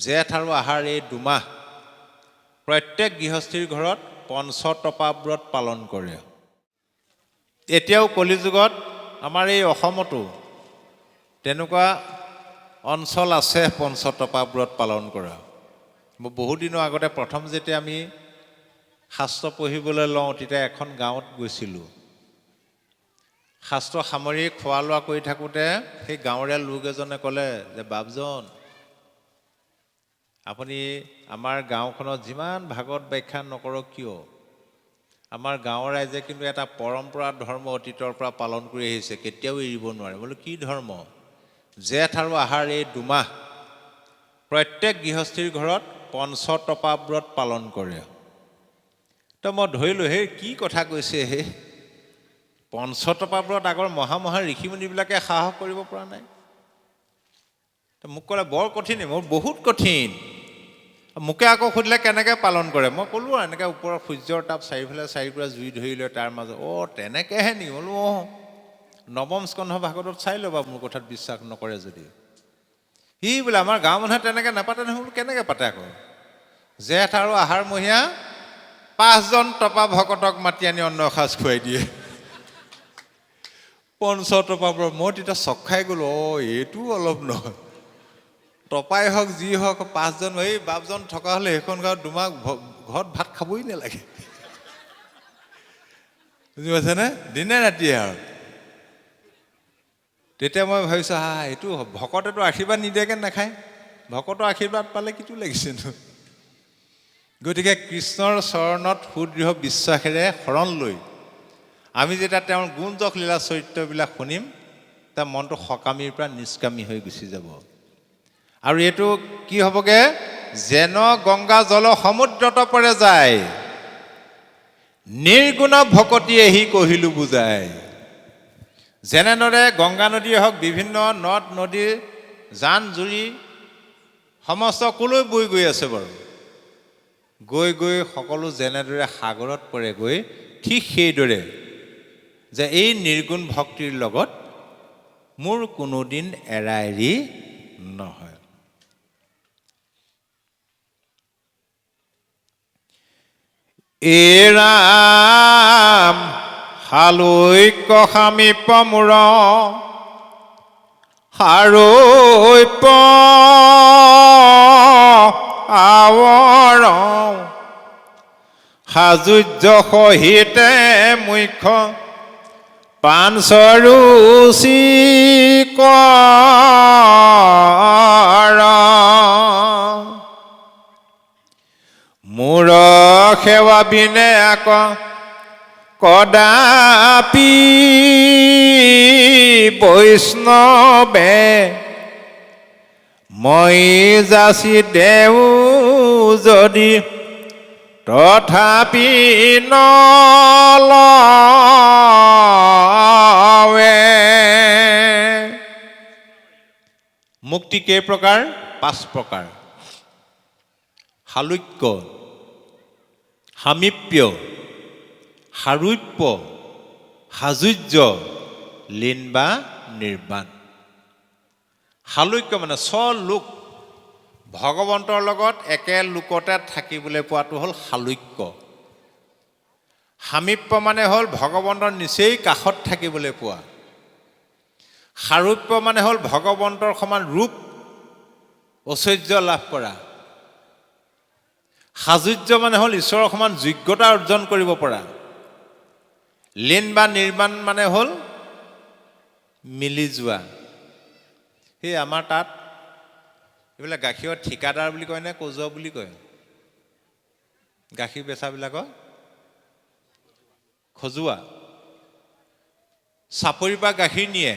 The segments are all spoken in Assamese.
জেঠ আৰু আহাৰ এই দুমাহ প্ৰত্যেক গৃহস্থীৰ ঘৰত পঞ্চতপা ব্ৰত পালন কৰে। এতিয়াও কলিযুগত আমাৰ এই অসমতো তেনেকুৱা অঞ্চল আছে পঞ্চতপা ব্ৰত পালন কৰা। মই বহুত দিনৰ আগতে প্ৰথম যেতিয়া আমি শাস্ত্ৰ পঢ়িবলৈ লওঁ তেতিয়া এখন গাঁৱত গৈছিলোঁ। শাস্ত্ৰ সামৰি খোৱা লোৱা কৰি থাকোঁতে সেই গাঁৱৰীয়া লোক এজনে ক'লে যে বাপজন, আপুনি আমাৰ গাঁওখনত যিমান ভাগৱত ব্যাখ্যান নকৰক কিয়, আমাৰ গাঁৱৰ ৰাইজে কিন্তু এটা পৰম্পৰা ধৰ্ম অতীতৰ পৰা পালন কৰি আহিছে, কেতিয়াও এৰিব নোৱাৰে। বোলো কি ধৰ্ম? জেঠ আৰু আহাৰ এই দুমাহ প্ৰত্যেক গৃহস্থীৰ ঘৰত পঞ্চতপা ব্ৰত পালন কৰে। তো মই ধৰিলোঁ, সেই কি কথা কৈছে হে, পঞ্চতপা ব্ৰত আগৰ মহা ঋষিমুনিবিলাকে সাহস কৰিব পৰা নাই। তো মোক ক'লে বৰ কঠিন। মোৰ বহুত কঠিন। মোকে আকৌ সুধিলে কেনেকৈ পালন কৰে। মই ক'লোঁ আৰু এনেকৈ ওপৰৰ সূৰ্যৰ তাপ চাৰিওফালে চাৰিওকুৰা জুই ধৰি লৈ তাৰ মাজত তেনেকৈহে নি? বোলো নৱম স্কন্ধ ভাগৱতত চাই ল'বা, মোৰ কথাত বিশ্বাস নকৰে যদি। সি বোলে আমাৰ গাঁৱৰ মানুহে তেনেকৈ নাপাতে নহয়। বোলো কেনেকৈ পাতে আকৌ? জেঠ আৰু আহাৰ মহীয়া 5জন তপা ভকতক মাতি আনি অন্ন এসাঁজ খুৱাই দিয়ে পঞ্চতপা ব্ৰত। মই তেতিয়া চক খাই গ'লোঁ। এইটো অলপ নহয়, তপাই হওক যি হওক 5জন, এই বাপজন থকা হ'লে সেইখন গাঁৱত দুমাহ ঘৰত ভাত খাবই নালাগে। বুজি পাইছেনে? দিনে ৰাতিয়ে আৰু। তেতিয়া মই ভাবিছোঁ, এইটো ভকতেতো আশীৰ্বাদ নিদিয়াকৈ নাখায়, ভকতৰ আশীৰ্বাদ পালে কিটো লাগিছেনো। গতিকে কৃষ্ণৰ চৰণত সুদৃঢ় বিশ্বাসেৰে শৰণ লৈ আমি যেতিয়া তেওঁৰ গুণযশ লীলা চৰিত্ৰবিলাক শুনিম, তাৰ মনটো সকামীৰ পৰা নিষ্কামী হৈ গুচি যাব। আৰু এইটো কি হ'বগে? যেন গংগা জল সমুদ্ৰত পৰে যায়, নিৰ্গুণ ভকতি এহি কহিলোঁ বুজাই। যেনেদৰে গংগা নদীয়ে হওক, বিভিন্ন নদ নদী জান জুৰি সমস্ত কলৈ বৈ গৈ আছে বাৰু, গৈ গৈ সকলো যেনেদৰে সাগৰত পৰেগৈ, ঠিক সেইদৰে যে এই নিৰ্গুণ ভক্তিৰ লগত মোৰ কোনোদিন এৰা এৰি নহয়। ৰাম শালৈক্য সামীপ্য মূৰ সাৰৈপ্য আৱৰ সাজুৰ্য সহিতে মুখ্য পাঞ্চৰুচি কৰ মূৰ সেৱা বিনে আক কদাপি বৈষ্ণৱে মই যাচি দেও যদি তথাপি নলৱে। মুক্তি কেই প্ৰকাৰ? 5 প্ৰকাৰ। শালুক্য, সামীপ্য, সাৰূপ্য, সাজুৰ্য, লীন বা নিৰ্বাণ। শালুক্য মানে স্বলোক, ভগৱন্তৰ লগত একে লোকতে থাকিবলৈ পোৱাটো হ'ল শালুক্য। সামীপ্য মানে হ'ল ভগৱন্তৰ নিচেই কাষত থাকিবলৈ পোৱা। সাৰূপ্য মানে হ'ল ভগৱন্তৰ সমান ৰূপ ঐশ্বৰ্য লাভ কৰা। সাজুৰ্য মানে হ'ল ঈশ্বৰৰ সমান যোগ্যতা অৰ্জন কৰিব পৰা। লীন বা নিৰ্বাণ মানে হ'ল মিলি যোৱা। সেই আমাৰ তাত এইবিলাক গাখীৰৰ ঠিকাদাৰ বুলি কয় নে কজোৱা বুলি কয়? গাখীৰ বেচাবিলাকক খজুৱা। চাপৰিৰ পৰা গাখীৰ নিয়ে,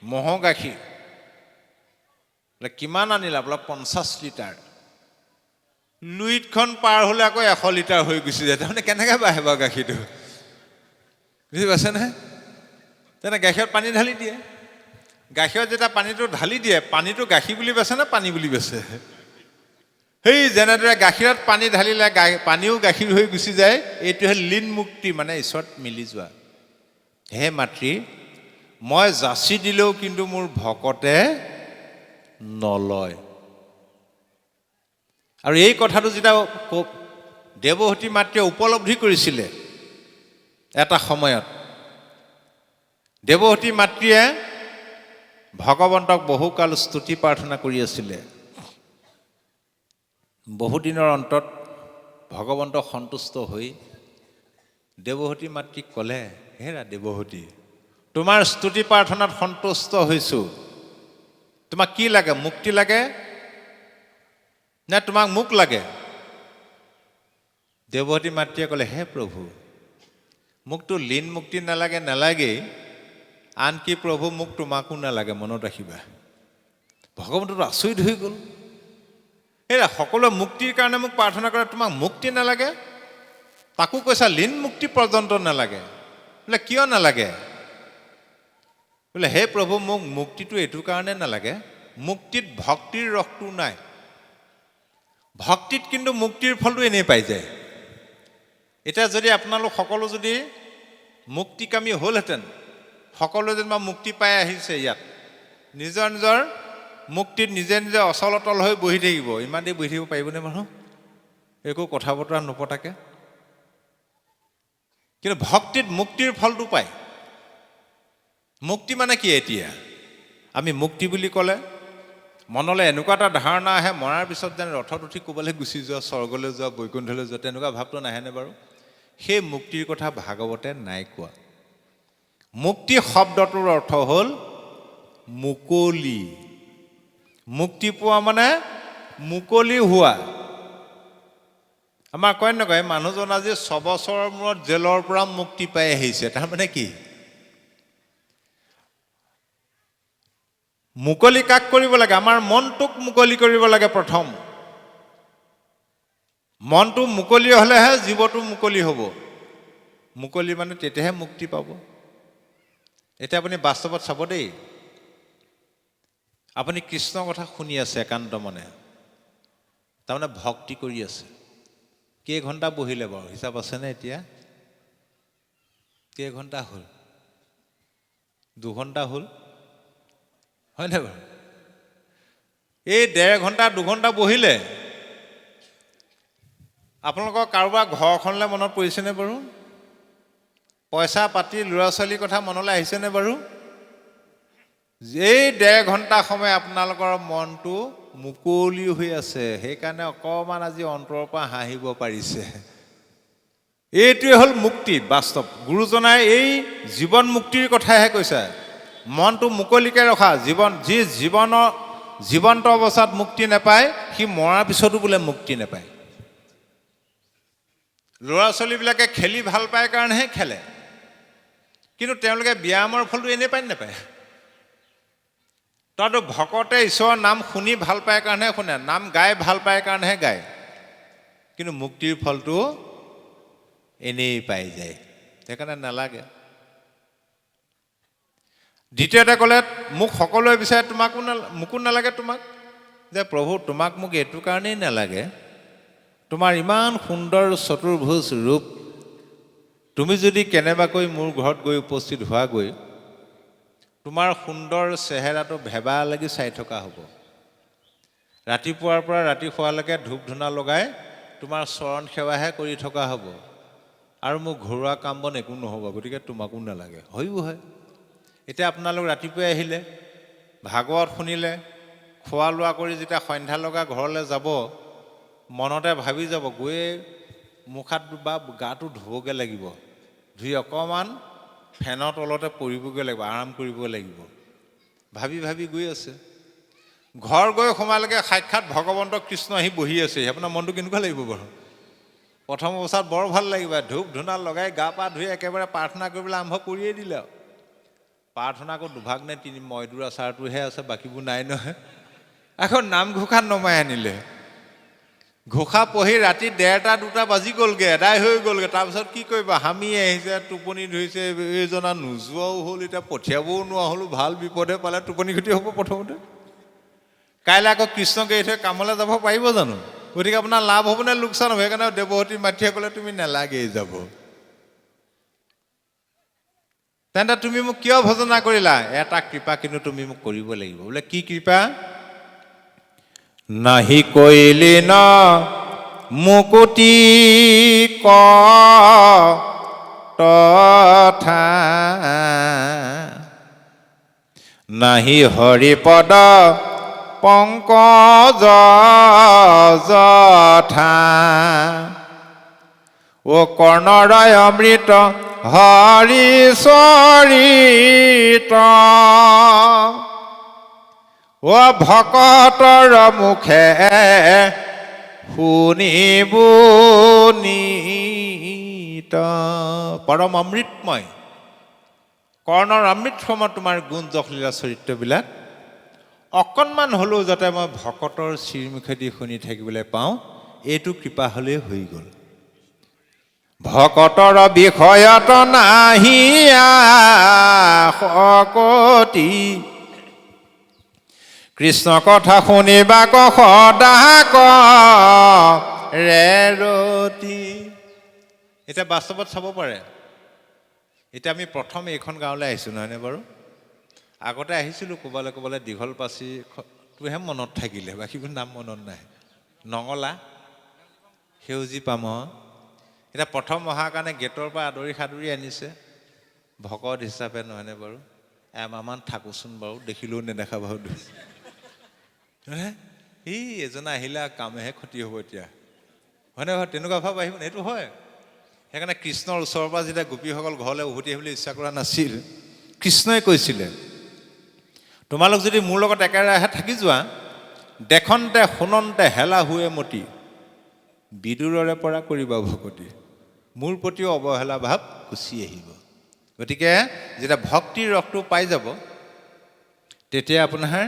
ম'হৰ গাখীৰ। কিমান আনিলা? বোলে 50 লিটাৰ। লুইতখন পাৰ হ'লে আকৌ 100 লিটাৰ হৈ গুচি যায়। তাৰমানে কেনেকৈ বাঢ়ে বাৰু গাখীৰটো? বুজি পাইছেনে? তেনে গাখীৰত পানী ঢালি দিয়ে। গাখীৰত যেতিয়া পানীটো ঢালি দিয়ে, পানীটো গাখীৰ বুলি বেচে নে পানী বুলি বেচে? সেই যেনেদৰে গাখীৰত পানী ঢালিলে পানীও গাখীৰ হৈ গুচি যায়, এইটোহে লীন মুক্তি, মানে ঈশ্বৰত মিলি যোৱা। হে মাতৃ, মই যাচি দিলেও কিন্তু মোৰ ভকতে নলয়। আৰু এই কথাটো যেতিয়া দেৱহতী মাতৃয়ে উপলব্ধি কৰিছিলে এটা সময়ত, দেৱহতী মাতৃয়ে ভগৱন্তক বহুকাল স্তুতি প্ৰাৰ্থনা কৰি আছিলে। বহুদিনৰ অন্তত ভগৱন্ত সন্তুষ্ট হৈ দেৱহতী মাতৃক ক'লে, হেৰা দেৱহতী, তোমাৰ স্তুতি প্ৰাৰ্থনাত সন্তুষ্ট হৈছোঁ, তোমাক কি লাগে? মুক্তি লাগে নে তোমাক মোক লাগে? দেৱহতী মাতৃয়ে ক'লে, হে প্ৰভু, মোকতো লীন মুক্তি নালাগেই, আনকি প্ৰভু মোক তোমাকো নালাগে, মনত ৰাখিবা। ভগৱন্তটো আচৰিত হৈ গ'ল। হেৰা, সকলোৱে মুক্তিৰ কাৰণে মোক প্ৰাৰ্থনা কৰে, তোমাক মুক্তি নালাগে? তাকো কৈছা লীন মুক্তি পৰ্যন্ত নালাগে। বোলে কিয় নালাগে? বোলে হে প্ৰভু, মোক মুক্তিটো এইটো কাৰণে নালাগে, মুক্তিত ভক্তিৰ ৰসটো নাই। ভক্তিত কিন্তু মুক্তিৰ ফলটো এনেই পাই যায়। এতিয়া যদি আপোনালোক সকলো যদি মুক্তিকামী হ'লহেঁতেন, সকলোৱে যেনিবা মুক্তি পাই আহিছে, ইয়াত নিজৰ নিজৰ মুক্তিত নিজে নিজে অচল অটল হৈ বহি থাকিব, ইমান দেৰি বহি থাকিব পাৰিবনে মানুহ একো কথা বতৰা নপতাকে? কিন্তু ভক্তিত মুক্তিৰ ফলটো পায়। মুক্তি মানে কি? এতিয়া আমি মুক্তি বুলি ক'লে মনলৈ এনেকুৱা এটা ধাৰণা আহে, মৰাৰ পিছত যেন ৰথত উঠি ক'বলৈ গুচি যোৱা, স্বৰ্গলৈ যোৱা, বৈকুণ্ঠলৈ যোৱা, তেনেকুৱা ভাৱটো নাহেনে বাৰু? সেই মুক্তিৰ কথা ভাগৱতে নাই কোৱা। মুক্তি শব্দটোৰ অৰ্থ হ'ল মুকলি। মুক্তি পোৱা মানে মুকলি হোৱা। আমাৰ কয় নকয়, মানুহজন আজি 6 বছৰৰ মূৰত জেলৰ পৰা মুক্তি পাই আহিছে, তাৰমানে কি? মুকলি কাক কৰিব লাগে? আমাৰ মনটোক মুকলি কৰিব লাগে প্ৰথম। মনটো মুকলি হ'লেহে জীৱটো মুকলি হ'ব। মুকলি মানে তেতিয়াহে মুক্তি পাব। এতিয়া আপুনি বাস্তৱত চাব দেই, আপুনি কৃষ্ণৰ কথা শুনি আছে একান্ত মনে, তাৰমানে ভক্তি কৰি আছে। কেইঘণ্টা বহিলে বাৰু, হিচাপ আছেনে এতিয়া? কেইঘণ্টা হ'ল? 2 ঘণ্টা হ'ল, হয়নে বাৰু? এই 1.5 ঘণ্টা 2 ঘণ্টা বহিলে, আপোনালোকৰ কাৰোবাৰ ঘৰখনলৈ মনত পৰিছেনে বাৰু? পইচা পাতি ল'ৰা ছোৱালীৰ কথা মনলৈ আহিছেনে বাৰু? এই 1.5 ঘণ্টা সময় আপোনালোকৰ মনটো মুকলি হৈ আছে, সেইকাৰণে অকণমান আজি অন্তৰৰ পৰা হাঁহিব পাৰিছে। এইটোৱে হ'ল মুক্তি বাস্তৱ। গুৰুজনাই এই জীৱন মুক্তিৰ কথাহে কৈছে। মনটো মুকলিকে ৰখা। যি জীৱন্ত অৱস্থাত মুক্তি নাপায়, সি মৰাৰ পিছতো বোলে মুক্তি নাপায়। ল'ৰা ছোৱালীবিলাকে খেলি ভাল পায় কাৰণেহে খেলে, কিন্তু তেওঁলোকে ব্যায়ামৰ ফলটো এনেই পায় নাপায়? তইতো ভকতে ঈশ্বৰৰ নাম শুনি ভাল পায় কাৰণেহে শুনে, নাম গাই ভাল পায় কাৰণেহে গায়, কিন্তু মুক্তিৰ ফলটো এনেই পাই যায়, সেইকাৰণে নালাগে। দ্বিতীয়তে ক'লে, মোক সকলোৱে বিচাৰে, মোকো নালাগে তোমাক। যে প্ৰভু, তোমাক মোক এইটো কাৰণেই নালাগে, তোমাৰ ইমান সুন্দৰ চতুৰ্ভুজ ৰূপ, তুমি যদি কেনেবাকৈ মোৰ ঘৰত গৈ উপস্থিত হোৱাগৈ, তোমাৰ সুন্দৰ চেহেৰাটো ভেবা লাগি চাই থকা হ'ব। ৰাতিপুৱাৰ পৰা ৰাতি শোৱালৈকে ধূপ ধূনা লগাই তোমাৰ চৰণ সেৱাহে কৰি থকা হ'ব, আৰু মোৰ ঘৰুৱা কাম বন একো নহ'ব, গতিকে তোমাকো নালাগে। হয়ো হয়। এতিয়া আপোনালোক ৰাতিপুৱাই আহিলে, ভাগৱত শুনিলে, খোৱা লোৱা কৰি যেতিয়া সন্ধ্যা লগা ঘৰলৈ যাব, মনতে ভাবি যাব, গৈয়ে মুখ হাত বা গাটো ধুবগৈ লাগিব, ধুই অকণমান ফেনৰ তলতে পৰিবগৈ লাগিব, আৰাম কৰিব লাগিব, ভাবি ভাবি গৈ আছে। ঘৰ গৈ সোমালেগে সাক্ষাৎ ভগৱন্ত কৃষ্ণ আহি বহি আছে। আপোনাৰ মনটো কেনেকুৱা লাগিব বাৰু? প্ৰথম অৱস্থাত বৰ ভাল লাগিব, ধূপ ধূনা লগাই গা পা ধুই একেবাৰে প্ৰাৰ্থনা কৰিবলৈ আৰম্ভ কৰিয়েই দিলে। প্ৰাৰ্থনা আকৌ দুভাগ নে 3, মইদুৰ আচাৰটোহে আছে, বাকীবোৰ নাই নহয়। আকৌ নামঘোষা নমাই আনিলে, ঘোষা পঢ়ি ৰাতি 1:30-2টা বাজি গ'লগৈ, এদাই হৈ গ'লগৈ। তাৰপিছত কি কৰিব, হামি আহিছে, টোপনি ধৰিছে, এইজনা নোযোৱাও হ'ল, এতিয়া পঠিয়াবও নোৱাৰা হ'লো, ভাল বিপদে পালে টোপনি ক্ষতি হ'ব প্ৰথমতে। কাইলৈ আকৌ কৃষ্ণক এৰি থৈ কামলৈ যাব পাৰিব জানো? গতিকে আপোনাৰ লাভ হ'ব নে লোকচান হ'ব? সেইকাৰণে দেৱহতী মাতৃয়ে ক'লে, তুমি নালাগেই যাব। তেন্তে তুমি মোক কিয় ভজনা কৰিলা? এটা কৃপা কিন্তু তুমি মোক কৰিব লাগিব। বোলে কি কৃপা? নাহি কৈলি ন মুকুতি তথা নাহি হৰিপদ পংকজ যথা ও কৰ্ণৰয় অমৃত হৰি চৰিত ও ভকতৰ মুখে শুনিব নিত পৰম অমৃতময় কৰ্ণৰ অমৃত সম তোমাৰ গুণ যশলীলা চৰিত্ৰবিলাক অকণমান হ'লেও যাতে মই ভকতৰ শ্ৰীমুখেদি শুনি থাকিবলৈ পাওঁ, এইটো কৃপা হ'লেই হৈ গ'ল। ভকতৰ বিষয়ত নাহিয়া শকতি কৃষ্ণ কথা শুনিবাক সদা ৰতি। এতিয়া বাস্তৱত চাব পাৰে, এতিয়া আমি প্ৰথম এইখন গাঁৱলৈ আহিছোঁ নহয়নে বাৰু? আগতে আহিছিলোঁ ক'বালৈ দীঘল পাচিটোহে মনত থাকিলে, বাকীবোৰ নাম মনত নাই। নঙলা, সেউজী পাম। এতিয়া প্ৰথম অহাৰ কাৰণে গেটৰ পৰা আদৰি সাদৰি আনিছে ভকত হিচাপে নহয়নে বাৰু? এমাহমান থাকোঁচোন বাৰু, দেখিলেও নেদেখা বাৰু। এই এজনে আহিলে কামেহে ক্ষতি হ'ব এতিয়া, হয়নে বাৰু? তেনেকুৱা ভাৱ আহিব, এইটো হয়। সেইকাৰণে কৃষ্ণৰ ওচৰৰ পৰা যেতিয়া গোপীসকল ঘৰলৈ উভতি আহিবলৈ ইচ্ছা কৰা নাছিল, কৃষ্ণই কৈছিলে তোমালোক যদি মোৰ লগত একেৰাহে থাকি যোৱা, দেখনতে শুনন্তে হেলা হুৱে মতি বিদুৰৰে পৰা কৰিবা ভকতি, মোৰ প্ৰতিও অৱহেলা ভাৱ গুচি আহিব। গতিকে যেতিয়া ভক্তিৰ ৰসটো পাই যাব, তেতিয়া আপোনাৰ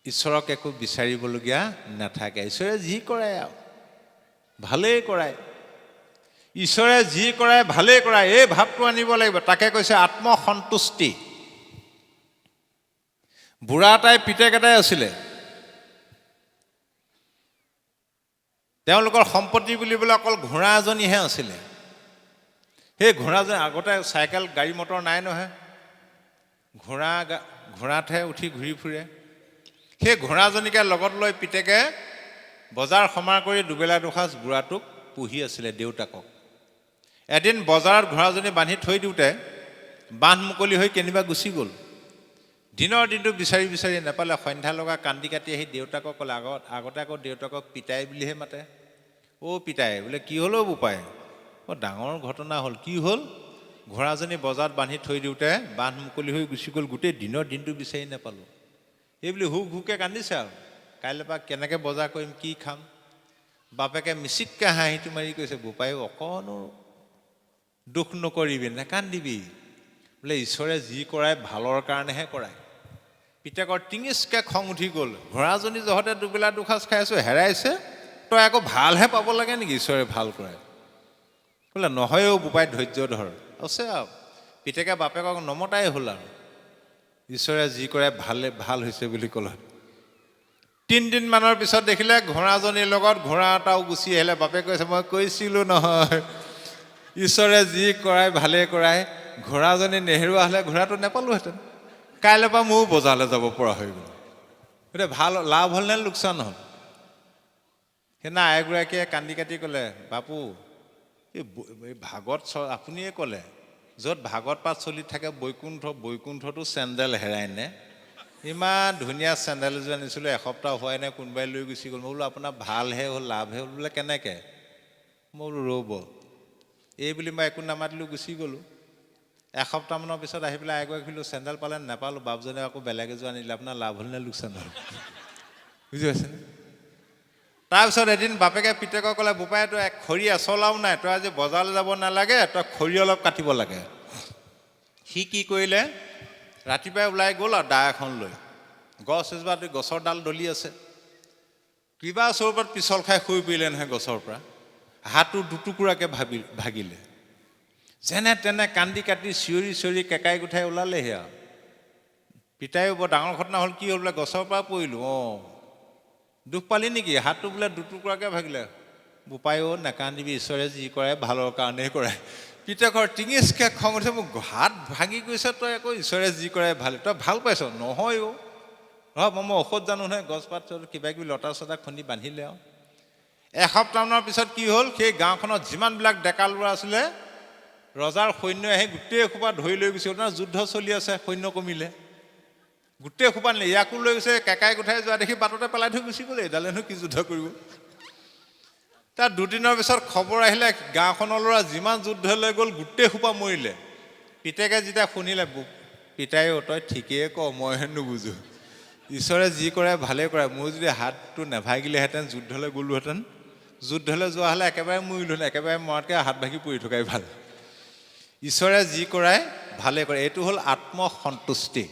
ঈশ্বৰক একো বিচাৰিবলগীয়া নাথাকে। ঈশ্বৰে যি কৰে আৰু ভালেই কৰায়, ঈশ্বৰে যি কৰে ভালেই কৰায়, এই ভাৱটো আনিব লাগিব। তাকে কৈছে আত্মসন্তুষ্টি। বুঢ়া এটাই পিতেক এটাই আছিলে, তেওঁলোকৰ সম্পত্তি বুলিবলৈ অকল ঘোঁৰা এজনীহে আছিলে। সেই ঘোঁৰাজনী, আগতে চাইকেল গাড়ী মটৰ নাই নহয়, ঘোঁৰাতহে উঠি ঘূৰি ফুৰে। সেই ঘোঁৰাজনীকে লগত লৈ পিতেকে বজাৰ সমাৰ কৰি দুবেলা দুসাঁজ বুঢ়াটোক পুহি আছিলে, দেউতাকক। এদিন বজাৰত ঘোঁৰাজনী বান্ধি থৈ দিওঁতে বান্ধ মুকলি হৈ কেনিবা গুচি গ'ল। দিনৰ দিনটো বিচাৰি বিচাৰি নাপালে। সন্ধ্যা লগা কান্দি কাটি আহি দেউতাকক ক'লে, আগতে আকৌ দেউতাকক পিতাই বুলিহে মাতে। অ' পিতাই, বোলে কি হ'ল অ' বোপাই? অ' ডাঙৰ ঘটনা হ'ল। কি হ'ল? ঘোঁৰাজনী বজাৰত বান্ধি থৈ দিওঁতে বান্ধ মুকলি হৈ গুচি গ'ল, গোটেই দিনৰ দিনটো বিচাৰি নাপালোঁ। এই বুলি হুক হুকে কান্দিছে আৰু, কাইলৈ পৰা কেনেকৈ বজাৰ কৰিম, কি খাম। বাপেকে মিচিককৈ হাঁহিটো মাৰি কৈছে, বোপাই অকণো দুখ নকৰিবি, নেকান্দিবি, বোলে ঈশ্বৰে যি কৰায় ভালৰ কাৰণেহে কৰায়। পিতেকৰ টিঙিচকৈ খং উঠি গ'ল, ঘোঁৰাজনী জহতে দুবেলা দুসাঁজ খাই আছোঁ, হেৰাইছে, তই আকৌ ভালহে পাব লাগে নেকি ঈশ্বৰে ভাল কৰে? বোলে নহয় অ' বোপাই, ধৈৰ্য ধৰ। আছে আৰু পিতেকে বাপেকক নমতাই হ'ল আৰু, ঈশ্বৰে যি কৰে ভাল হৈছে বুলি ক'লে। 3 দিনমানৰ পিছত দেখিলে ঘোঁৰাজনীৰ লগত ঘোঁৰা এটাও গুচি আহিলে। বাপেকে কৈছে, মই কৈছিলোঁ নহয় ঈশ্বৰে যি কৰায় ভালেই কৰায়, ঘোঁৰাজনী নেহেৰুৱা হ'লে ঘোঁৰাটো নেপালোহেঁতেন, কাইলৈ পৰা ময়ো বজাৰলৈ যাব পৰা হৈ গ'ল। এতিয়া ভাল লাভ হ'ল নে লোকচান হ'ল? সেইদিনা আইগৰাকীয়ে কান্দি কাটি ক'লে, বাপু এই ভাগত আপুনিয়ে ক'লে য'ত ভাগত পাত চলি থাকে বৈকুণ্ঠতো চেণ্ডেল হেৰাই নে? ইমান ধুনীয়া চেণ্ডেল এযোৰ আনিছিলোঁ, এসপ্তাহ হোৱাই নাই, কোনোবাই লৈ গুচি গ'ল। মই বোলো আপোনাৰ ভালহে হ'ল, লাভহে হ'ল। বোলে কেনেকৈ? মই বোলো ৰ'ব, এই বুলি মই একো নামাতিলোঁ, গুচি গ'লোঁ। এসপ্তাহমানৰ পিছত আহি পেলাই এগৰাকী সুধিলোঁ, চেণ্ডেল পালে? নাপালোঁ। বাপজনে আকৌ বেলেগ এযোৰ আনিলে। আপোনাৰ লাভ হ'ল নে লোকচান হ'ল? বুজি পাইছেনে? তাৰপিছত এদিন বাপেকে পিতেকক ক'লে, বোপাই তই খৰি এচলাও নাই, তই আজি বজাৰলৈ যাব নালাগে, তই খৰি অলপ কাটিব লাগে। সি কি কৰিলে, ৰাতিপুৱাই ওলাই গ'ল আৰু দা এখন লৈ, গছ এজোপা গছৰ ডাল দলি আছে, কিবা স্বৰূপত পিছল খাই শুই পৰিলে নহয় গছৰ পৰা, হাতটো দুটুকুৰাকৈ ভাগিলে। যেনে তেনে কান্দি কাটি চিঞৰি চিঞৰি কেকাই কুঠাই ওলালেহি আৰু। পিতাইও বৰ ডাঙৰ ঘটনা হ'ল। কি হ'ল? বোলে গছৰ পৰা পৰিলোঁ। অঁ, দুখ পালি নেকি? হাতটো বোলে দুটুকুৰাকৈ ভাগিলে। বোপাইও নেকান্দিবি, ঈশ্বৰে যি কৰে ভালৰ কাৰণেই কৰে। পিতেকৰ টিঙিচকৈ খং উঠে, মোক হাত ভাঙি গৈছে, তই আকৌ ঈশ্বৰে যি কৰে ভাল, তই ভাল পাইছ? নহয় অ', মই ঔষধ জানো নহয়, গছপাত কিবা কিবি লতা চটা খুন্দি বান্ধিলে আৰু এসপ্তাহমানৰ পিছত কি হ'ল, সেই গাঁওখনত যিমানবিলাক ডেকা ল'ৰা আছিলে ৰজাৰ সৈন্য আহি গোটেই সোপা ধৰি লৈ গৈছে। যুদ্ধ চলি আছে, সৈন্য কমিলে, গোটেই সোপা নিলে। ইয়াকো লৈ গৈছে, কেকাই কোঠাই যোৱা দেখি বাটতে পেলাই থৈ গুচি গ'লে। এডালেনো কি যুদ্ধ কৰিব। তাৰ দুদিনৰ পিছত খবৰ আহিলে, গাঁওখনৰ ল'ৰা যিমান যুদ্ধ লৈ গ'ল গোটেই সোপা মৰিলে। পিতেকে যেতিয়া শুনিলে, পিতাই তই ঠিকেই ক, মইহে নুবুজো, ঈশ্বৰে যি কৰে ভালে কৰে। মোৰ যদি হাতটো নেভাগিলেহেঁতেন, যুদ্ধলৈ গ'লোহেঁতেন, যুদ্ধলৈ যোৱা হ'লে একেবাৰে মৰিলোহেঁতেন। একেবাৰে মৰাতকৈ হাত ভাগি পৰি থকাই ভাল। ঈশ্বৰে যি কৰাই ভালে কৰে। এইটো হ'ল আত্মসন্তুষ্টি।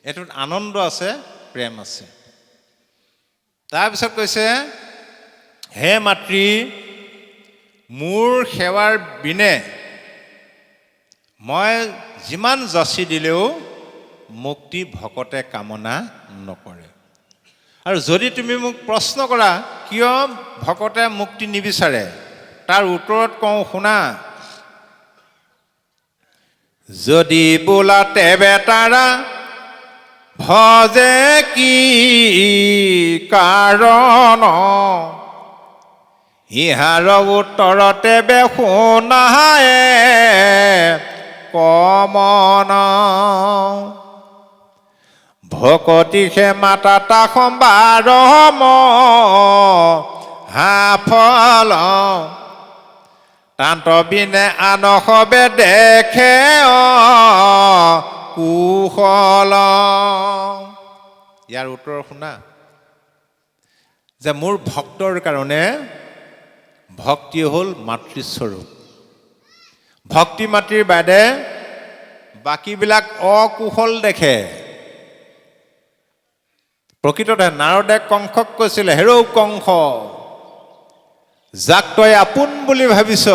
এইটোত আনন্দ আছে, প্ৰেম আছে। তাৰপিছত কৈছে, হে মাতৃ, মোৰ সেৱাৰ বিনে মই যিমান যাচি দিলেও মুক্তি ভকতে কামনা নকৰে। আৰু যদি তুমি মোক প্ৰশ্ন কৰা কিয় ভকতে মুক্তি নিবিচাৰে, তাৰ উত্তৰত কওঁ শুনা। যদি বোলা তেবে তাৰা ভজে কি কাৰণ, ইহাৰ উত্তৰতে বে শুনায়ে কমন। ভকতিহে মাতা তা সম্বাৰ হাফল, তান্ত বিনে আনসবে দেখে কুশল। ইয়াৰ উত্তৰ শুনা, যে মোৰ ভক্তৰ কাৰণে ভক্তি হ'ল মাতৃস্বৰূপ। ভক্তি মাতৃৰ বাদে বাকীবিলাক অকুশল দেখে। প্ৰকৃততে নাৰদে কংসক কৈছিলে, হেৰৌ কংস, যাক তই আপোন বুলি ভাবিছ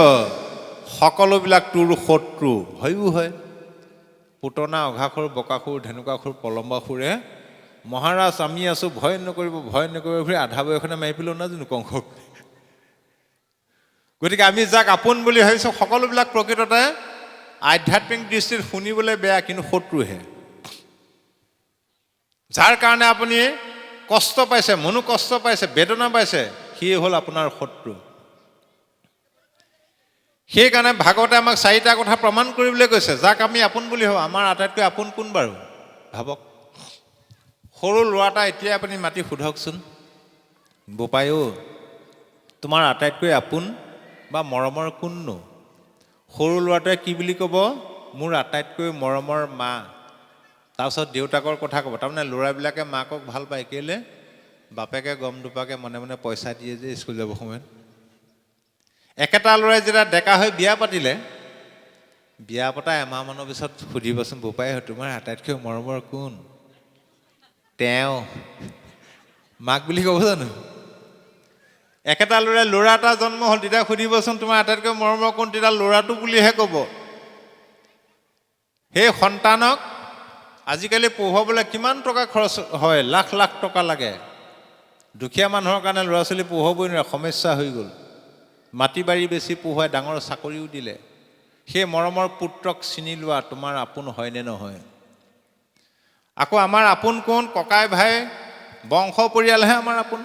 সকলোবিলাক তোৰ শত্ৰু। হয়ো হয়, পুতনা, অঘাসুৰ, বকাসুৰ, ধেনুকাসুৰ, প্ৰলম্বাসুৰে মহাৰাজ আমি আছোঁ, ভয় নকৰিব, ভয় নকৰিব বুলি আধা বয়সনে মাৰি পেলোৱা নাই জানো কংসক। গতিকে আমি যাক আপোন বুলি ভাবিছোঁ সকলোবিলাক প্ৰকৃততে আধ্যাত্মিক দৃষ্টিত শুনিবলৈ বেয়া, কিন্তু শত্ৰুহে। যাৰ কাৰণে আপুনি কষ্ট পাইছে, মনো কষ্ট পাইছে, বেদনা পাইছে, সিয়ে হ'ল আপোনাৰ শত্ৰু। সেইকাৰণে ভাগৱতে আমাক 4টা কথা প্ৰমাণ কৰিবলৈ কৈছে, যাক আমি আপোন বুলি ভাবোঁ। আমাৰ আটাইতকৈ আপোন কোন বাৰু ভাবক। সৰু ল'ৰা এটা এতিয়া আপুনি মাতি সোধকচোন, বোপাইও তোমাৰ আটাইতকৈ আপোন বা মৰমৰ কোননো? সৰু ল'ৰাটোৱে কি বুলি ক'ব? মোৰ আটাইতকৈ মৰমৰ মা। তাৰপিছত দেউতাকৰ কথা ক'ব। তাৰমানে ল'ৰাবিলাকে মাকক ভাল পায়, কেলে? বাপেকে গম নোপোৱাকৈ মনে মনে পইচা দিয়ে যে স্কুল যাব সময়ত। একেটা ল'ৰাই যেতিয়া ডেকা হৈ বিয়া পাতিলে, বিয়া পতা এমাহমানৰ পিছত সুধিবচোন, বোপাই তোমাৰ আটাইতকৈ মৰমৰ কোন? তেওঁ। মাক বুলি ক'ব জানো? একেটা ল'ৰা এটা জন্ম হ'ল, তেতিয়া সুধিবচোন তোমাৰ আটাইতকৈ মৰমৰ কোন? তেতিয়া ল'ৰাটো বুলিহে ক'ব। সেই সন্তানক আজিকালি পঢ়ুৱাবলৈ কিমান টকা খৰচ হয়? লাখ লাখ টকা লাগে। দুখীয়া মানুহৰ কাৰণে ল'ৰা ছোৱালী পঢ়ুৱাবই নোৱাৰে, সমস্যা হৈ গ'ল। মাটি বাৰী বেছি পঢ়ুৱাই, ডাঙৰ চাকৰিও দিলে। সেই মৰমৰ পুত্ৰক চিনি লোৱা, তোমাৰ আপোন হয়নে নহয়? আকৌ আমাৰ আপোন কোন? ককাই ভাই, বংশ পৰিয়ালহে আমাৰ আপোন।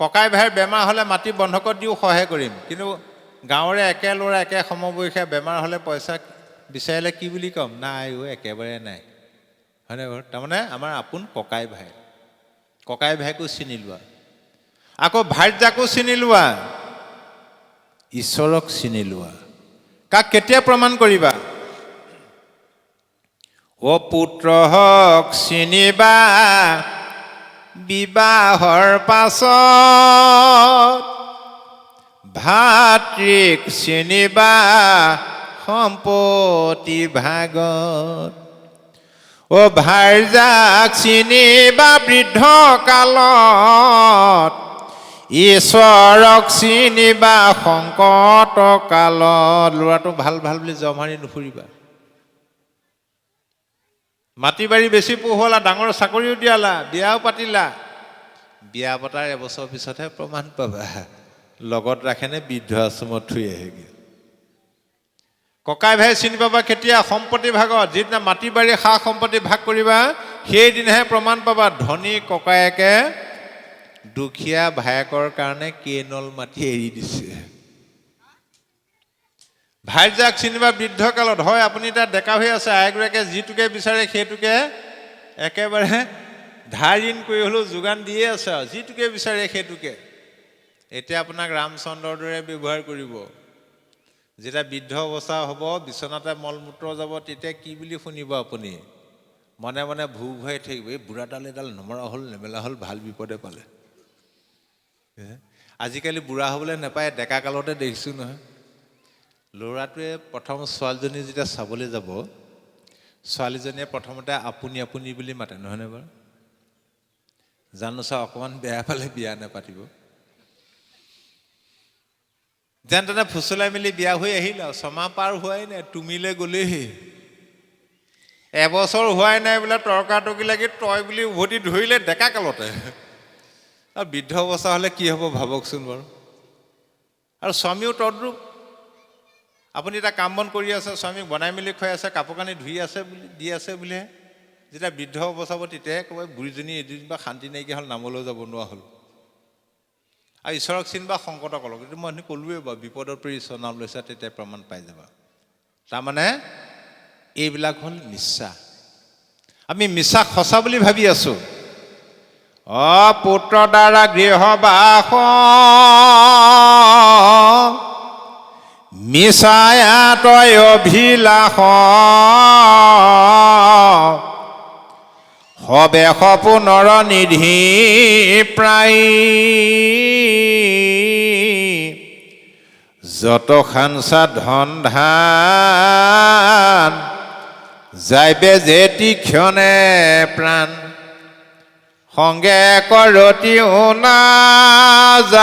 ককাই ভাইৰ বেমাৰ হ'লে মাটি বন্ধকত দিও সহায় কৰিম, কিন্তু গাঁৱৰে একে ল'ৰা, একে সমবয়সীয়া বেমাৰ হ'লে পইচা বিচাৰিলে কি বুলি ক'ম? নাই অ', একেবাৰে নাই। হয়নে বাৰু? তাৰমানে আমাৰ আপোন ককাই ভাই। ককাই ভাইকো চিনি লোৱা। আকৌ ভাৰ্যাকো চিনি লোৱা, ঈশ্বৰক চিনি লোৱা। কাক কেতিয়া প্ৰমাণ কৰিবা? অ পুত্ৰ হক চিনিবা বিবাহৰ পাছত, ভাতৃক চিনিবা সম্পত্তি ভাগত। অ ভাৰ্যাক চিনিবা বৃদ্ধ কালত, ঈশ্বৰক চিনিবা সংকট কালত। ল'ৰাটো ভাল ভাল বুলি জমাৰি নুফুৰিবা। মাটি বাৰী বেছি পঢ়ুৱালা, ডাঙৰ চাকৰিও দিয়ালা, বিয়াও পাতিলা। বিয়া পতাৰ এবছৰ পিছতহে প্ৰমাণ পাবা লগত ৰাখেনে বৃদ্ধ আশ্ৰমত থৈ আহেগৈ। ককাই ভাই চিনি পাবা কেতিয়া? সম্পত্তি ভাগত। যিদিনা মাটি বাৰী সা সম্পত্তি ভাগ কৰিবা, সেইদিনাহে প্ৰমাণ পাবা ধনী ককায়েকে দুখীয়া ভায়েকৰ কাৰণে কেইনল মাটি এৰি দিছে। ভাইজাক চিনিবা বৃদ্ধ কালত হয় আপুনি তাত ডেকা হৈ আছে, আইগৰাকীয়ে যিটোকে বিচাৰে সেইটোকে একেবাৰে ধাৰ ঋণ কৰি হ'লেও যোগান দিয়ে আছে আৰু যিটোকে বিচাৰে সেইটোকে। এতিয়া আপোনাক ৰামচন্দ্ৰৰ দৰে ব্যৱহাৰ কৰিব। যেতিয়া বৃদ্ধ অৱস্থা হ'ব, বিচনাতে মলমূত্ৰ যাব, তেতিয়া কি বুলি শুনিব আপুনি? মনে মনে ভূ ভুৱাই থাকিব, এই বুঢ়াডাল এডাল নমৰা হ'ল নেমেলা হ'ল, ভাল বিপদে পালে। আজিকালি বুঢ়া হ'বলৈ নাপায়, ডেকা কালতে দেখিছোঁ নহয়। ল'ৰাটোৱে প্ৰথম ছোৱালীজনী যেতিয়া চাবলৈ যাব, ছোৱালীজনীয়ে প্ৰথমতে আপুনি আপুনি বুলি মাতে, নহয়নে বাৰু? জানো চা অকণমান বেয়া পালে বিয়া নাপাতিব। যেন তেনে ফুচলাই মেলি বিয়া হৈ আহিল আৰু ছমাহ পাৰ হোৱাই নাই, তুমিলে গ'লেই। এবছৰ হোৱাই নাই বোলে তৰ্কাতৰ্কি লাগি তই বুলি উভতি ধৰিলে ডেকা কালতে। আৰু বৃদ্ধ অৱস্থা হ'লে কি হ'ব ভাবকচোন বাৰু। আৰু স্বামীও তদ্ৰূপ। আপুনি এটা কাম বন কৰি আছে, স্বামীক বনাই মেলি খুৱাই আছে, কাপোৰ কানি ধুই আছে বুলি দি আছে বুলিহে, যেতিয়া বৃদ্ধ অৱস্থা হ'ব তেতিয়াহে ক'ব বুঢ়ীজনী এদিন বা শান্তি নাইকিয়া হ'ল, নামলৈ যাব নোৱাৰা হ'ল। আৰু ঈশ্বৰক চিন বা সংকটক অলপ, এইটো মই ক'লোৱে বাৰু, বিপদৰ পৰি ঈশ্বৰ নাম লৈছা তেতিয়া প্ৰমাণ পাই যাবা। তাৰমানে এইবিলাক হ'ল মিছা। আমি মিছা সঁচা বুলি ভাবি আছোঁ। পুত্ৰ দ্বাৰা গৃহবাস মিছায়া তই অভিলাষ হবে সপোনৰ নিধি প্ৰায় যত খানচা ধন ধান যাইবে যেতি ক্ষণে প্ৰাণ সংগে কৰতিও নাযায়।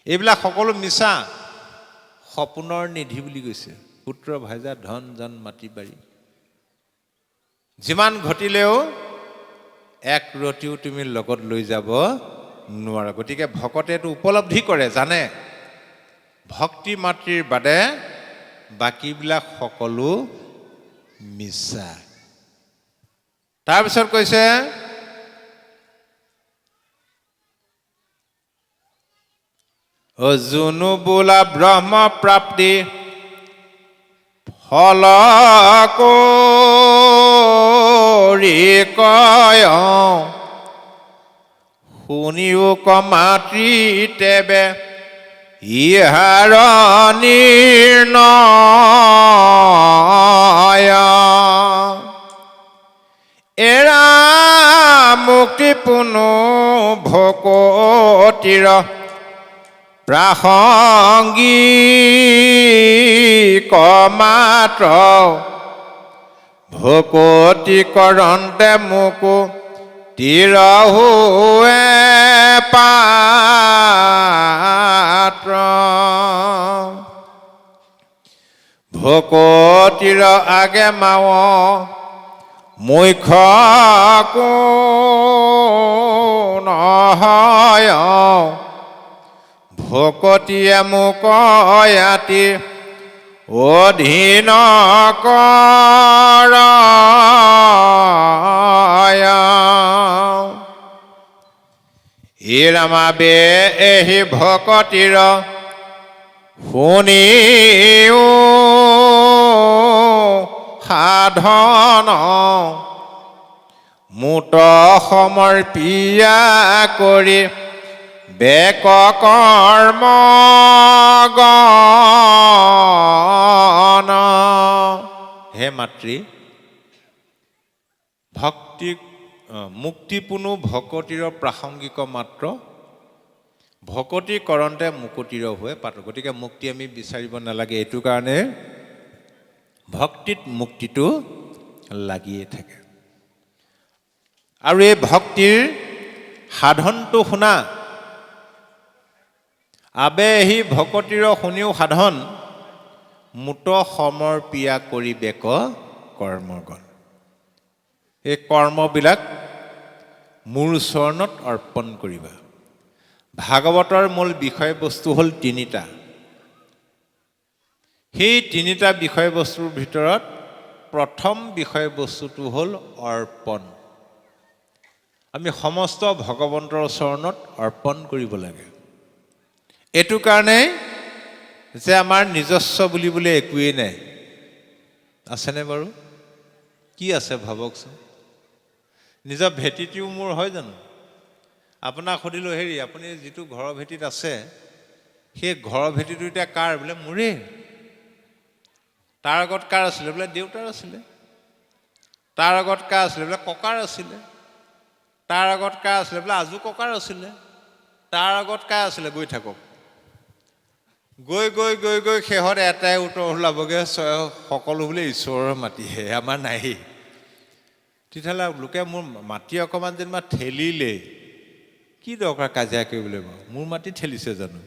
এইবিলাক সকলো মিছা। সপোনৰ নিধি বুলি কৈছে। পুত্ৰ ভাইজা ধন জন মাটি বাৰী যিমান ঘটিলেও এক ৰতিও তুমি লগত লৈ যাব নোৱাৰা। গতিকে ভকতে এইটো উপলব্ধি কৰে, জানে ভক্তি মাতৃৰ বাদে বাকীবিলাক সকলো মিছা। তাৰপিছত কৈছে যোনো বোলা ব্ৰহ্ম প্ৰাপ্তি ফল কৰি কয় শুনিও কমাতৃ তেবে ইহাৰ নিৰ্ণয় এৰা মুক্তি পুনু ভকতিৰ প্ৰাসংগিক মাত্ৰ ভকতি কৰন্তে মোকো তিৰহুৱে পাত্ৰ ভকতিৰ আগে মাৱ মুখ্য কোন হয় ভকতিয়ে মোক ইয়াতি অধীন কৰ ৰামাবে এহি ভকতিৰ শুনিও সাধন মুত সমৰ্পিয়া কৰি বেক কৰ্ম গণ। হে মাতৃ, ভক্তি মুক্তিপুনু ভকতিৰ প্ৰাসংগিক মাত্ৰ ভকতি কৰন্তে মুকুতিৰ হৈ পাত্ৰ। গতিকে মুক্তি আমি বিচাৰিব নালাগে, এইটো কাৰণে ভক্তিত মুক্তিটো লাগিয়ে থাকে। আৰু এই ভক্তিৰ সাধনটো শুনা, আবেহি ভকতিৰ শুনিও সাধন মুত সমৰ্পিয়া কৰি বেক কৰ্মগণ। এই কৰ্মবিলাক মোৰ চৰণত অৰ্পণ কৰিবা। ভাগৱতৰ মূল বিষয়বস্তু হ'ল তিনিটা। সেই তিনিটা বিষয়বস্তুৰ ভিতৰত প্ৰথম বিষয়বস্তুটো হ'ল অৰ্পণ। আমি সমস্ত ভগৱন্তৰ চৰণত অৰ্পণ কৰিব লাগে। এইটো কাৰণে যে আমাৰ নিজস্ব বুলিবলৈ একোৱেই নাই। আছেনে বাৰু? কি আছে ভাবকচোন। নিজৰ ভেটিটোও মোৰ হয় জানো? আপোনাক সুধিলোঁ, হেৰি আপুনি যিটো ঘৰৰ ভেটিত আছে সেই ঘৰৰ ভেটিটো এতিয়া কাৰ? বোলে মোৰেই। তাৰ আগত কাৰ আছিলে? বোলে দেউতাৰ আছিলে। তাৰ আগত কাৰ আছিলে? বোলে ককাৰ আছিলে। তাৰ আগত কাৰ আছিলে? বোলে আজু ককাৰ আছিলে। তাৰ আগত কাৰ আছিলে? গৈ থাকক। গৈ গৈ গৈ গৈ শেহত এটাই উত্তৰ ওলাবগৈ, সকলো বোলে ঈশ্বৰৰ মাটিহে, আমাৰ নায়েই। তেতিয়াহ'লে লোকে মোৰ মাটি অকণমান যেনিবা ঠেলিলে, কি দৰকাৰ কাজিয়া কৰিবলৈ বাৰু? মোৰ মাটি ঠেলিছে জানো?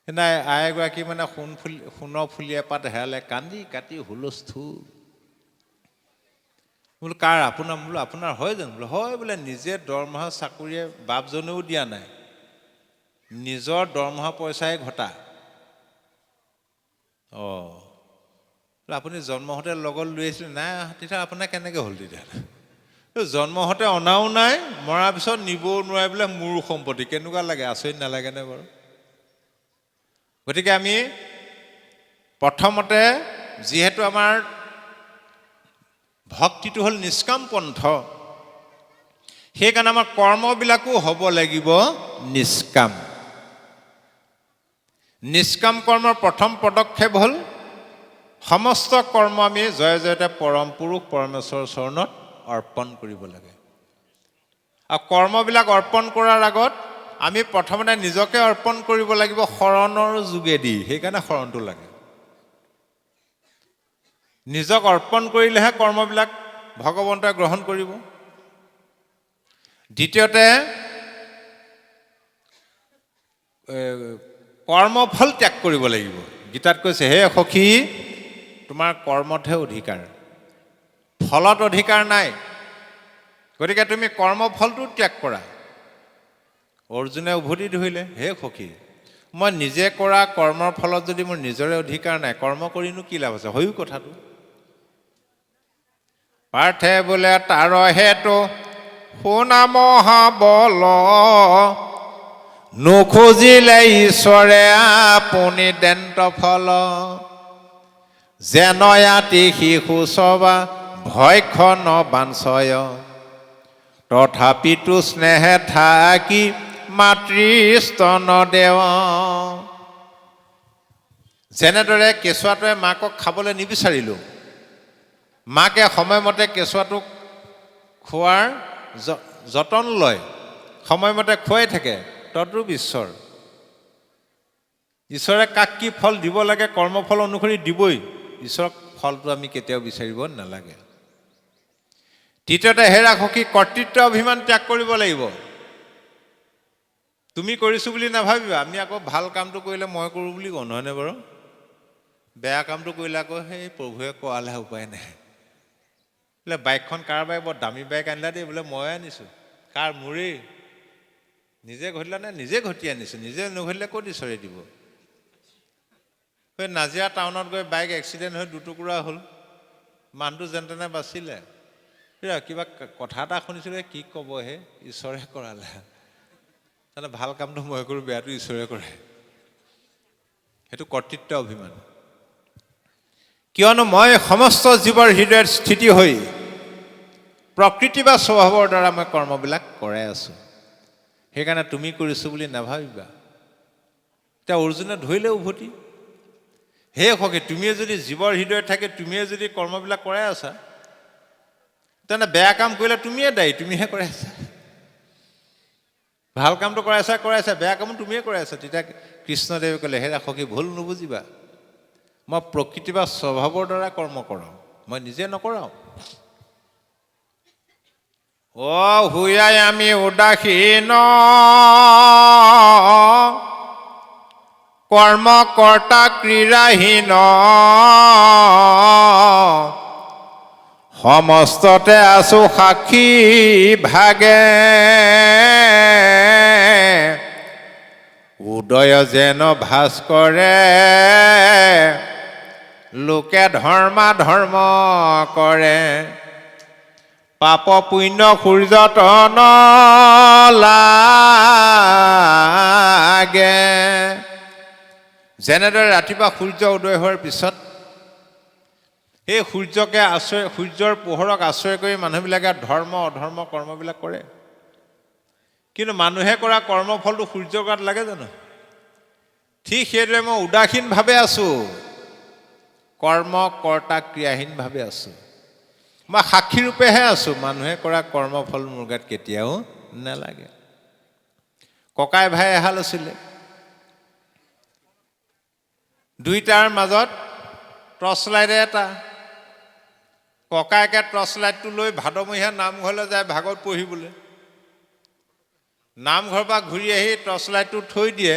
সেইদিনা আই এগৰাকী মানে সোণৰ ফুলি এপাত হেৰালে, কান্দি কাটি হুলস্থুল। বোলো কাৰ? আপোনাৰ? বোলো আপোনাৰ হয় জানো? বোলো হয় বোলে, নিজে দৰমহা চাকৰিয়ে বাপজনেও দিয়া নাই, নিজৰ দৰমহা পইচাই ঘটা। অঁ, আপুনি জন্ম হওঁতে লগত লৈ আহিছিলে? নাই, তেতিয়া আপোনাৰ কেনেকৈ হ'ল? তেতিয়াহ'লে জন্ম হওঁতে অনাও নাই, মৰাৰ পিছত নিবও নোৱাৰে বোলে মোৰ সম্পত্তি। কেনেকুৱা লাগে? আচৰিত নালাগেনে বাৰু? গতিকে আমি প্ৰথমতে, যিহেতু আমাৰ ভক্তিটো হ'ল নিষ্কাম পন্থ, সেইকাৰণে আমাৰ কৰ্মবিলাকো হ'ব লাগিব নিষ্কাম। নিষ্কাম কৰ্মৰ প্ৰথম পদক্ষেপ হ'ল সমস্ত কৰ্ম আমি জয় জয়তে পৰম পুৰুষ পৰমেশ্বৰৰ চৰণত অৰ্পণ কৰিব লাগে। আৰু কৰ্মবিলাক অৰ্পণ কৰাৰ আগত আমি প্ৰথমতে নিজকে অৰ্পণ কৰিব লাগিব শৰণৰ যোগেদি। সেইকাৰণে শৰণটো লাগে। নিজক অৰ্পণ কৰিলেহে কৰ্মবিলাক ভগৱন্তই গ্ৰহণ কৰিব। দ্বিতীয়তে, কৰ্মফল ত্যাগ কৰিব লাগিব। গীতাত কৈছে, হে সখী, তোমাৰ কৰ্মতহে অধিকাৰ, ফলত অধিকাৰ নাই। গতিকে তুমি কৰ্মফলটো ত্যাগ কৰা। অৰ্জুনে উভতি ধৰিলে, হে সখী, মই নিজে কৰা কৰ্মৰ ফলত যদি মোৰ নিজৰে অধিকাৰ নাই, কৰ্ম কৰিনো কি লাভ আছে? হয়ো কথাটো। পাৰ্থে বোলে তাৰ হেতু শুনা মহাবল, নুখুজিলে ঈশ্বৰে আপুনি দেন্ত ফল। যেনয়াতি শিশু সবা ভয়ক্ষণ বাঞ্ছয়, তথাপিতো স্নেহে থাকি মাতৃস্তন দেৱ। যেনেদৰে কেঁচুৱাটোৱে মাকক খাবলৈ নিবিচাৰিলোঁ, মাকে সময়মতে কেঁচুৱাটোক খোৱাৰ যতন লয়, সময়মতে খুৱাই থাকে, তদ্ৰূপ ঈশ্বৰ। ঈশ্বৰে কাক কি ফল দিব লাগে কৰ্মফল অনুসৰি দিবই। ঈশ্বৰক ফলটো আমি কেতিয়াও বিচাৰিব নালাগে। তৃতীয়তে, হেৰা সখী, কৰ্তৃত্ব অভিমান ত্যাগ কৰিব লাগিব। তুমি কৰিছোঁ বুলি নাভাবিবা। আমি আকৌ ভাল কামটো কৰিলে মই কৰোঁ বুলি কওঁ, নহয়নে বাৰু? বেয়া কামটো কৰিলে আকৌ সেই প্ৰভুৱে কোৱালে উপায় নাই। বোলে বাইকখন কাৰ বাইক? বৰ দামী বাইক আনিলা দেই। বোলে ময়ে আনিছোঁ। কাৰ? মোৰেই। নিজে ঘটিলা নে? নিজে ঘটি আনিছোঁ। নিজে নঘটিলে ক'ত ঈশ্বৰে দিব? সেই নাজিৰা টাউনত গৈ বাইক এক্সিডেণ্ট হৈ দুটুকুৰা হ'ল, মানুহটো যেন তেনে বাচিলে। কিবা কথা এটা শুনিছিলোঁ, কি ক'বহে, ঈশ্বৰে কৰালে। তাৰমানে ভাল কামটো মই কৰোঁ, বেয়াটো ঈশ্বৰে কৰে। সেইটো কৰ্তৃত্ব অভিমান। কিয়নো মই সমস্ত জীৱৰ হৃদয়ত স্থিতি হৈ প্ৰকৃতি বা স্বভাৱৰ দ্বাৰা মই কৰ্মবিলাক কৰাই আছোঁ। সেইকাৰণে তুমি কৰিছোঁ বুলি নাভাবিবা। এতিয়া অৰ্জুনে ধৰিলে উভতি, হে সখী, তুমিয়ে যদি জীৱৰ হৃদয়ত থাকে, তুমিয়ে যদি কৰ্মবিলাক কৰাই আছা, তেনে বেয়া কাম কৰিলে তুমিয়ে দায়ী, তুমিহে কৰাই আছা। ভাল কামটো কৰাইছা, বেয়া কামো তুমিয়ে কৰাই আছা। তেতিয়া কৃষ্ণদেৱে ক'লে, হে সখী, ভুল নুবুজিবা, মই প্ৰকৃতি বা স্বভাৱৰ দ্বাৰা কৰ্ম কৰাওঁ, মই নিজে নকৰাওঁ। হুয়াই আমি উদাসীন কৰ্মকৰ্তা ক্ৰীড়াহীন, সমস্ততে আছো সাক্ষী ভাগে, উদয় যেন ভাস্কৰে লোকে ধৰ্মা ধৰ্ম কৰে পাপ পুণ্য সূৰ্যতন লাগে। যেনেদৰে ৰাতিপুৱা সূৰ্য উদয় হোৱাৰ পিছত এই সূৰ্যৰ পোহৰক আশ্ৰয় কৰি মানুহবিলাকে ধৰ্ম অধৰ্ম কৰ্মবিলাক কৰে। কিন্তু মানুহে কৰা কৰ্মফলটো সূৰ্যৰ গাত লাগে জানো? ঠিক সেইদৰে মই উদাসীনভাৱে আছোঁ, কৰ্ম কৰ্তা ক্ৰিয়াহীনভাৱে আছোঁ। মই সাক্ষীৰূপেহে আছোঁ, মানুহে কৰা কৰ্মফল মোৰ গাত কেতিয়াও নালাগে। ককাই ভাই এহাল আছিলে, দুইটাৰ মাজত টৰ্চ লাইট এটা। ককায়েকে টৰ্চ লাইটটো লৈ ভাদমহীয়া নামঘৰলৈ যায় ভাগৱত পঢ়িবলৈ। নামঘৰৰ পৰা ঘূৰি আহি টৰ্চ লাইটটো থৈ দিয়ে।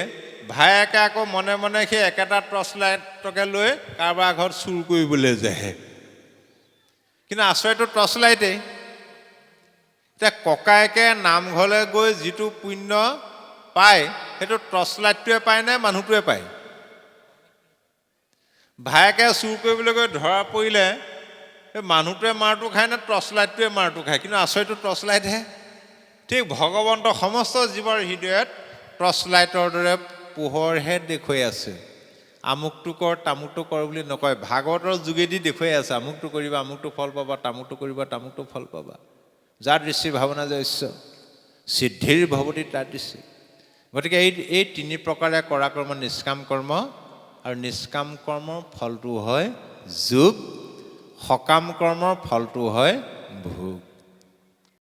ভায়েকে আকৌ মনে মনে সেই একেটা টৰ্চ লাইটকে লৈ কাৰোবাৰ ঘৰত চুৰ কৰিবলৈ যায়। কিন্তু আশ্ৰয়টো টৰ্চ লাইটেই। এতিয়া ককায়েকে নামঘৰলৈ গৈ যিটো পুণ্য পায় সেইটো টৰ্চ লাইটটোৱে পায় নে মানুহটোৱে পায়? ভায়েকে চুৰ কৰিবলৈ গৈ ধৰা পৰিলে সেই মানুহটোৱে মাৰটো খায় নে টৰ্চ লাইটটোৱে মাৰটো খায়? কিন্তু আশ্ৰয়টো টৰ্চ লাইটহে। ঠিক ভগৱন্ত সমস্ত জীৱৰ হৃদয়ত টৰ্চ লাইটৰ দৰে পোহৰহে দেখুৱাই আছে। আমুকটো কৰ তামুকটো কৰ বুলি নকয়, ভাগৱতৰ যোগেদি দেখুৱাই আছে। আমুকটো কৰিবা আমুকটো ফল পাবা, তামুকটো কৰিবা তামুকটো ফল পাবা। যাৰ দৃষ্টি ভাৱনা জস্য সিদ্ধিৰ ভৱতি তাৰ দৃষ্টি। গতিকে এই তিনি প্ৰকাৰে কৰা কৰ্ম নিষ্কাম কৰ্ম, আৰু নিষ্কাম কৰ্মৰ ফলটো হয় যোগ, সকাম কৰ্মৰ ফলটো হয় ভোগ।